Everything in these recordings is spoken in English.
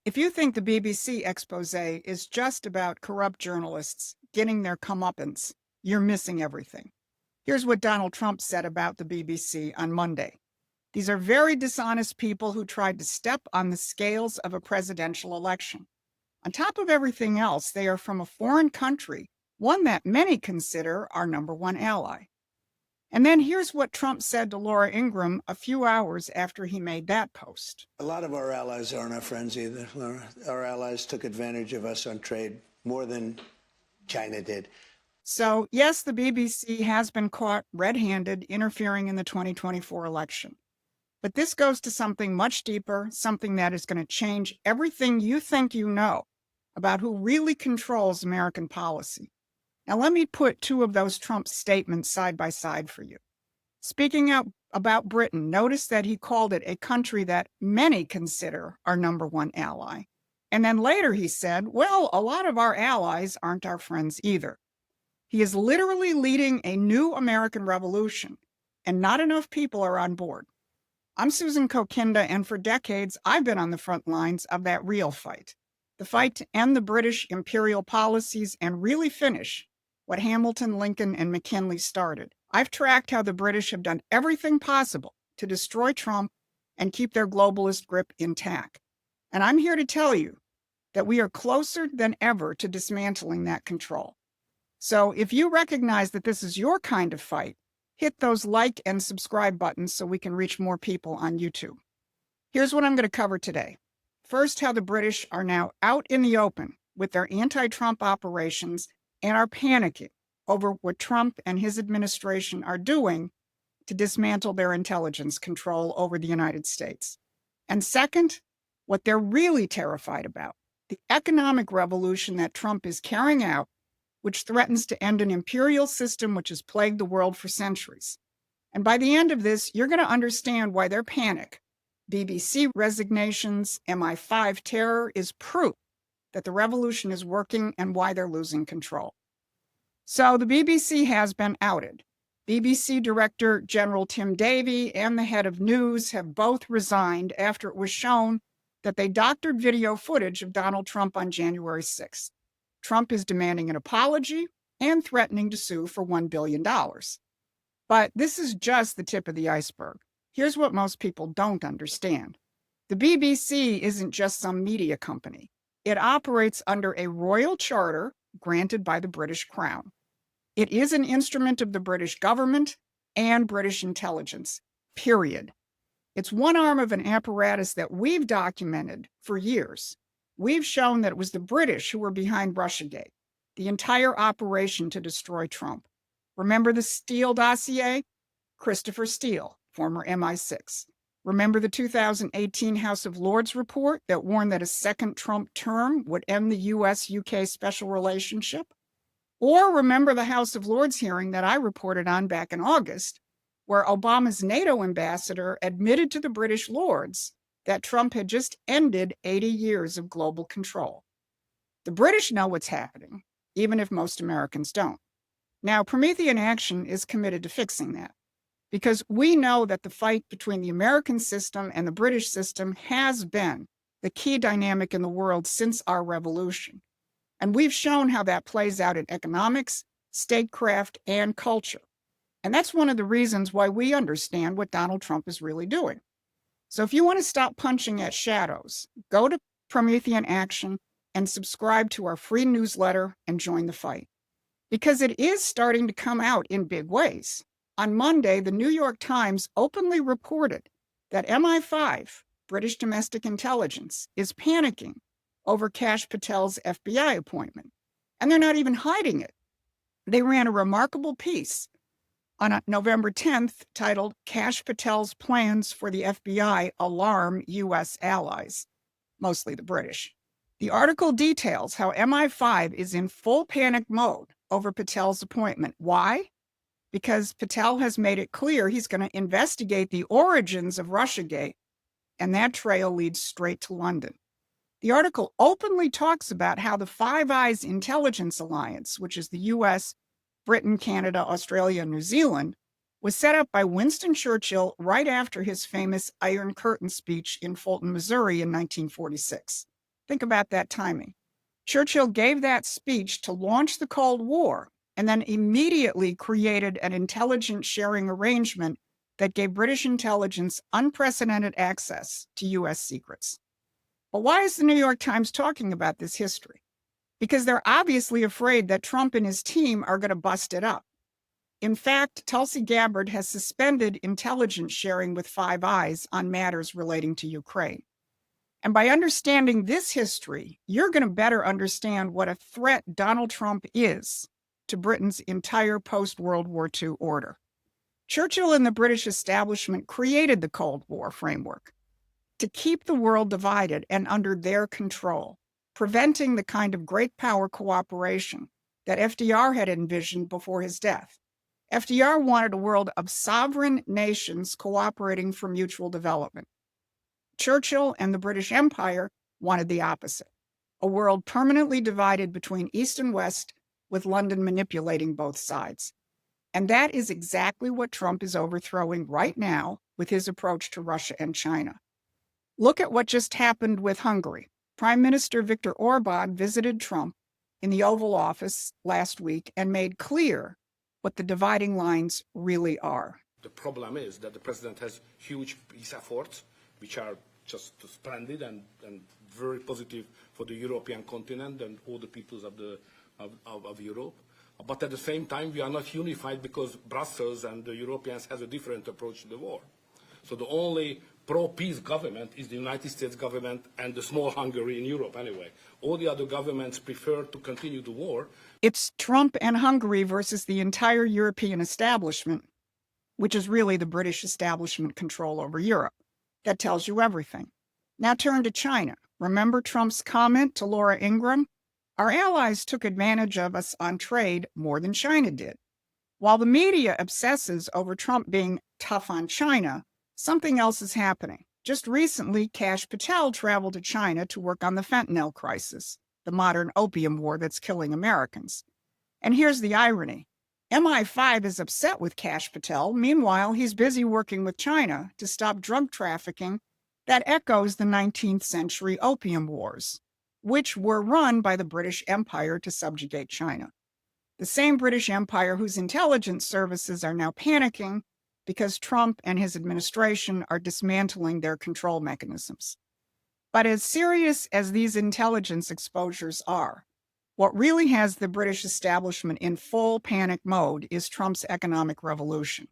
If you think the BBC expose is just about corrupt journalists getting their comeuppance, you're missing everything. Here's what Donald Trump said about the BBC on Monday. These are very dishonest people who tried to step on the scales of a presidential election. On top of everything else, they are from a foreign country, one that many consider our number one ally. And then here's what Trump said to Laura Ingraham a few hours after he made that post. A lot of our allies aren't our friends either, Laura. Our allies took advantage of us on trade more than China did. So, yes, the BBC has been caught red-handed interfering in the 2024 election. But this goes to something much deeper, something that is going to change everything you think you know about who really controls American policy. Now, let me put two of those Trump statements side by side for you. Speaking out about Britain, notice that he called it a country that many consider our number one ally. And then later he said, well, a lot of our allies aren't our friends either. He is literally leading a new American revolution, and not enough people are on board. I'm Susan Koina, and for decades, I've been on the front lines of that real fight. The fight to end the British imperial policies and really finish what Hamilton, Lincoln, and McKinley started. I've tracked how the British have done everything possible to destroy Trump and keep their globalist grip intact. And I'm here to tell you that we are closer than ever to dismantling that control. So if you recognize that this is your kind of fight, hit those like and subscribe buttons so we can reach more people on YouTube. Here's what I'm going to cover today. First, how the British are now out in the open with their anti-Trump operations and are panicking over what Trump and his administration are doing to dismantle their intelligence control over the United States. And second, what they're really terrified about, the economic revolution that Trump is carrying out, which threatens to end an imperial system which has plagued the world for centuries. And by the end of this, you're going to understand why their panic, BBC resignations, MI5 terror, is proof that the revolution is working and why they're losing control. So the BBC has been outed. BBC Director General Tim Davie and the head of news have both resigned after it was shown that they doctored video footage of Donald Trump on January 6th. Trump is demanding an apology and threatening to sue for $1 billion. But this is just the tip of the iceberg. Here's what most people don't understand. The BBC isn't just some media company. It operates under a royal charter granted by the British Crown. It is an instrument of the British government and British intelligence, period. It's one arm of an apparatus that we've documented for years. We've shown that it was the British who were behind Russiagate, the entire operation to destroy Trump. Remember the Steele dossier? Christopher Steele, former MI6. Remember the 2018 House of Lords report that warned that a second Trump term would end the US-UK special relationship? Or remember the House of Lords hearing that I reported on back in August, where Obama's NATO ambassador admitted to the British Lords that Trump had just ended 80 years of global control. The British know what's happening, even if most Americans don't. Now, Promethean Action is committed to fixing that, because we know that the fight between the American system and the British system has been the key dynamic in the world since our revolution. And we've shown how that plays out in economics, statecraft, and culture. And that's one of the reasons why we understand what Donald Trump is really doing. So if you want to stop punching at shadows, go to Promethean Action and subscribe to our free newsletter and join the fight. Because it is starting to come out in big ways. On Monday, the New York Times openly reported that MI5, British domestic intelligence, is panicking over Kash Patel's FBI appointment. And they're not even hiding it. They ran a remarkable piece on November 10th titled Kash Patel's Plans for the FBI Alarm U.S. Allies, mostly the British. The article details how MI5 is in full panic mode over Patel's appointment. Why? Because Patel has made it clear he's going to investigate the origins of Russiagate, and that trail leads straight to London. The article openly talks about how the Five Eyes Intelligence Alliance, which is the US, Britain, Canada, Australia, and New Zealand, was set up by Winston Churchill right after his famous Iron Curtain speech in Fulton, Missouri in 1946. Think about that timing. Churchill gave that speech to launch the Cold War and then immediately created an intelligence sharing arrangement that gave British intelligence unprecedented access to U.S. secrets. But why is the New York Times talking about this history? Because they're obviously afraid that Trump and his team are going to bust it up. In fact, Tulsi Gabbard has suspended intelligence sharing with Five Eyes on matters relating to Ukraine. And by understanding this history, you're going to better understand what a threat Donald Trump is to Britain's entire post-World War II order. Churchill and the British establishment created the Cold War framework to keep the world divided and under their control, preventing the kind of great power cooperation that FDR had envisioned before his death. FDR wanted a world of sovereign nations cooperating for mutual development. Churchill and the British Empire wanted the opposite, a world permanently divided between East and West, with London manipulating both sides. And that is exactly what Trump is overthrowing right now with his approach to Russia and China. Look at what just happened with Hungary. Prime Minister Viktor Orban visited Trump in the Oval Office last week and made clear what the dividing lines really are. The problem is that the president has huge peace efforts, which are just splendid and very positive for the European continent and all the peoples of Europe. But at the same time, we are not unified because Brussels and the Europeans have a different approach to the war. So the only pro-peace government is the United States government and the small Hungary in Europe anyway. All the other governments prefer to continue the war. It's Trump and Hungary versus the entire European establishment, which is really the British establishment control over Europe. That tells you everything. Now turn to China. Remember Trump's comment to Laura Ingraham? Our allies took advantage of us on trade more than China did. While the media obsesses over Trump being tough on China, something else is happening. Just recently, Kash Patel traveled to China to work on the fentanyl crisis, the modern opium war that's killing Americans. And here's the irony. MI5 is upset with Kash Patel. Meanwhile, he's busy working with China to stop drug trafficking that echoes the 19th century opium wars, which were run by the British Empire to subjugate China. The same British Empire whose intelligence services are now panicking because Trump and his administration are dismantling their control mechanisms. But as serious as these intelligence exposures are, what really has the British establishment in full panic mode is Trump's economic revolution.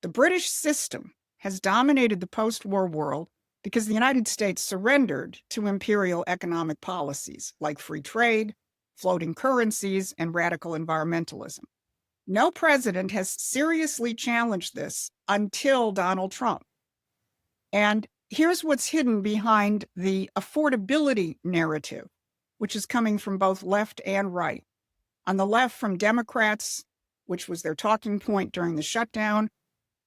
The British system has dominated the post-war world because the United States surrendered to imperial economic policies like free trade, floating currencies, and radical environmentalism. No president has seriously challenged this until Donald Trump. And here's what's hidden behind the affordability narrative, which is coming from both left and right. On the left, from Democrats, which was their talking point during the shutdown.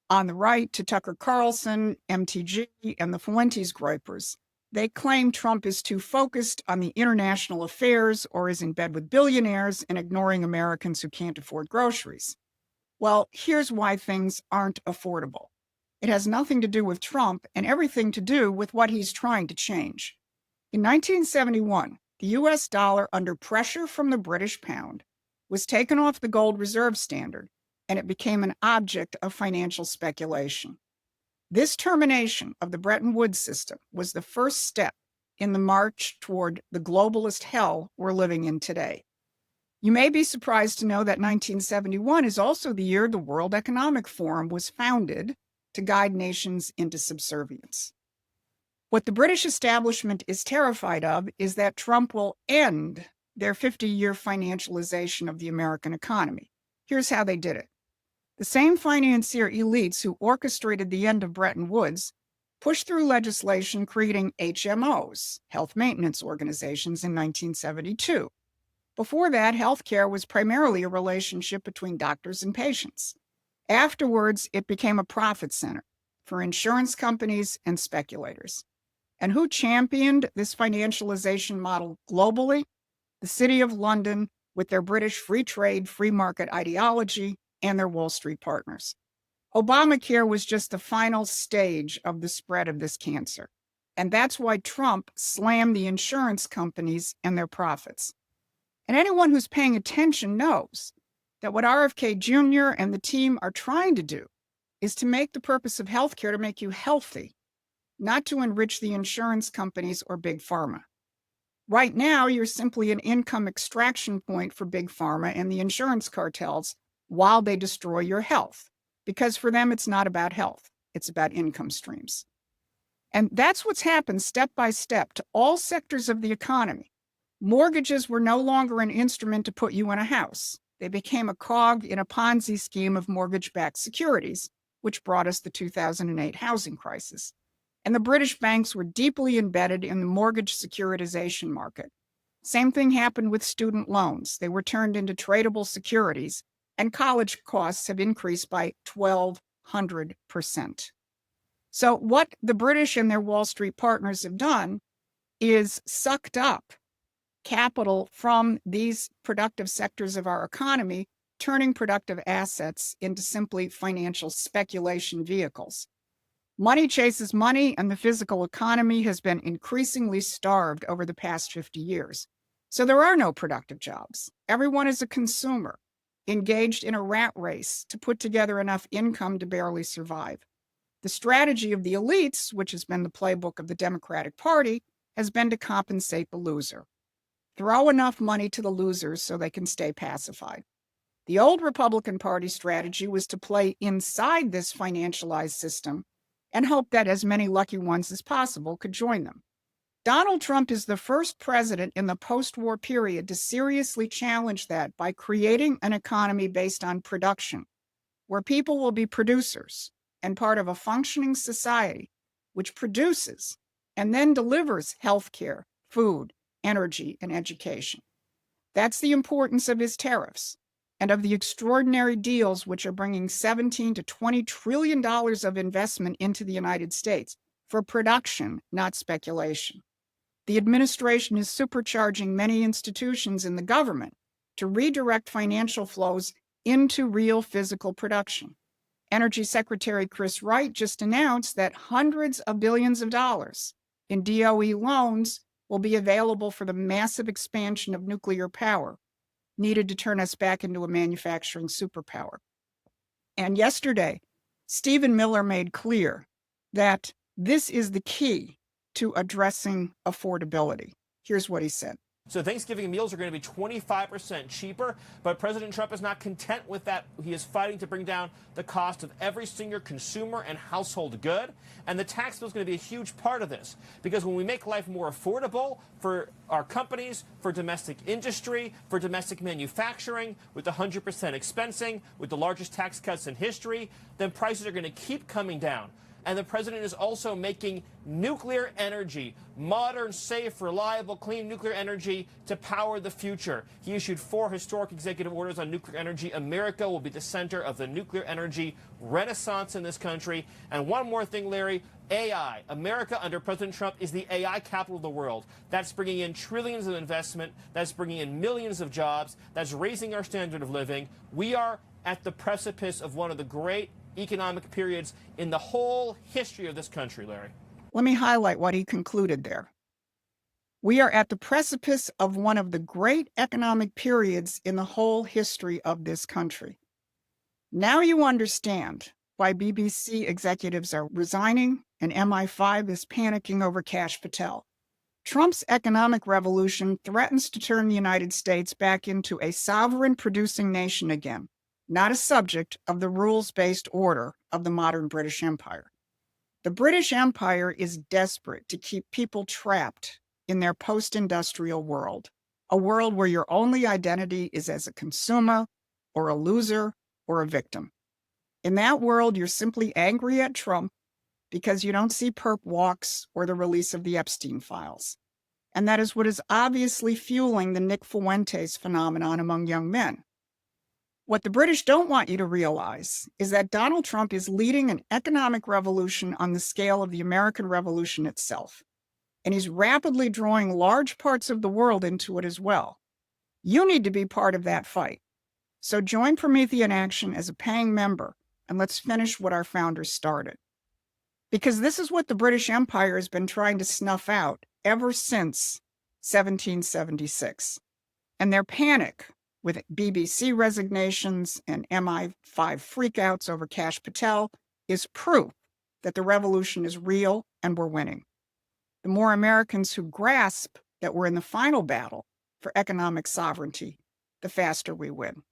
On the right, to Tucker Carlson, MTG, and the Fuentes Groypers. They claim Trump is too focused on the international affairs or is in bed with billionaires and ignoring Americans who can't afford groceries. Well, here's why things aren't affordable. It has nothing to do with Trump and everything to do with what he's trying to change. In 1971, the US dollar, under pressure from the British pound, was taken off the gold reserve standard, and it became an object of financial speculation. This termination of the Bretton Woods system was the first step in the march toward the globalist hell we're living in today. You may be surprised to know that 1971 is also the year the World Economic Forum was founded to guide nations into subservience. What the British establishment is terrified of is that Trump will end their 50-year financialization of the American economy. Here's how they did it. The same financier elites who orchestrated the end of Bretton Woods pushed through legislation creating HMOs, health maintenance organizations, in 1972. Before that, healthcare was primarily a relationship between doctors and patients. Afterwards, it became a profit center for insurance companies and speculators. And who championed this financialization model globally? The City of London, with their British free trade, free market ideology, and their Wall Street partners. Obamacare was just the final stage of the spread of this cancer. And that's why Trump slammed the insurance companies and their profits. And anyone who's paying attention knows that what RFK Jr. and the team are trying to do is to make the purpose of healthcare to make you healthy, not to enrich the insurance companies or big pharma. Right now, you're simply an income extraction point for big pharma and the insurance cartels while they destroy your health, because for them, it's not about health. It's about income streams. And that's what's happened step by step to all sectors of the economy. Mortgages were no longer an instrument to put you in a house. They became a cog in a Ponzi scheme of mortgage-backed securities, which brought us the 2008 housing crisis. And the British banks were deeply embedded in the mortgage securitization market. Same thing happened with student loans. They were turned into tradable securities, and college costs have increased by 1,200%. So what the British and their Wall Street partners have done is sucked up capital from these productive sectors of our economy, turning productive assets into simply financial speculation vehicles. Money chases money, and the physical economy has been increasingly starved over the past 50 years. So there are no productive jobs. Everyone is a consumer, engaged in a rat race to put together enough income to barely survive. The strategy of the elites, which has been the playbook of the Democratic Party, has been to compensate the loser. Throw enough money to the losers so they can stay pacified. The old Republican Party strategy was to play inside this financialized system and hope that as many lucky ones as possible could join them. Donald Trump is the first president in the post-war period to seriously challenge that by creating an economy based on production, where people will be producers and part of a functioning society which produces and then delivers healthcare, food, energy, and education. That's the importance of his tariffs and of the extraordinary deals which are bringing $17 to $20 trillion of investment into the United States for production, not speculation. The administration is supercharging many institutions in the government to redirect financial flows into real physical production. Energy Secretary Chris Wright just announced that hundreds of billions of dollars in DOE loans will be available for the massive expansion of nuclear power needed to turn us back into a manufacturing superpower. And yesterday, Stephen Miller made clear that this is the key to addressing affordability. Here's what he said. So Thanksgiving meals are going to be 25% cheaper, but President Trump is not content with that. He is fighting to bring down the cost of every single consumer and household good, and the tax bill is going to be a huge part of this, because when we make life more affordable for our companies, for domestic industry, for domestic manufacturing, with 100% expensing, with the largest tax cuts in history, then prices are going to keep coming down. And the president is also making nuclear energy, modern, safe, reliable, clean nuclear energy to power the future. He issued 4 historic executive orders on nuclear energy. America will be the center of the nuclear energy renaissance in this country. And one more thing, Larry, AI. America under President Trump is the AI capital of the world. That's bringing in trillions of investment. That's bringing in millions of jobs. That's raising our standard of living. We are at the precipice of one of the great economic periods in the whole history of this country, Larry. Let me highlight what he concluded there. We are at the precipice of one of the great economic periods in the whole history of this country. Now you understand why BBC executives are resigning and MI5 is panicking over Cash Patel. Trump's economic revolution threatens to turn the United States back into a sovereign producing nation again, not a subject of the rules-based order of the modern British Empire. The British Empire is desperate to keep people trapped in their post-industrial world, a world where your only identity is as a consumer or a loser or a victim. In that world, you're simply angry at Trump because you don't see perp walks or the release of the Epstein files. And that is what is obviously fueling the Nick Fuentes phenomenon among young men. What the British don't want you to realize is that Donald Trump is leading an economic revolution on the scale of the American Revolution itself. And he's rapidly drawing large parts of the world into it as well. You need to be part of that fight. So join Promethean Action as a paying member, and let's finish what our founders started. Because this is what the British Empire has been trying to snuff out ever since 1776. And their panic with BBC resignations and MI5 freakouts over Cash Patel is proof that the revolution is real and we're winning. The more Americans who grasp that we're in the final battle for economic sovereignty, the faster we win.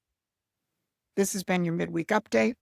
This has been your midweek update.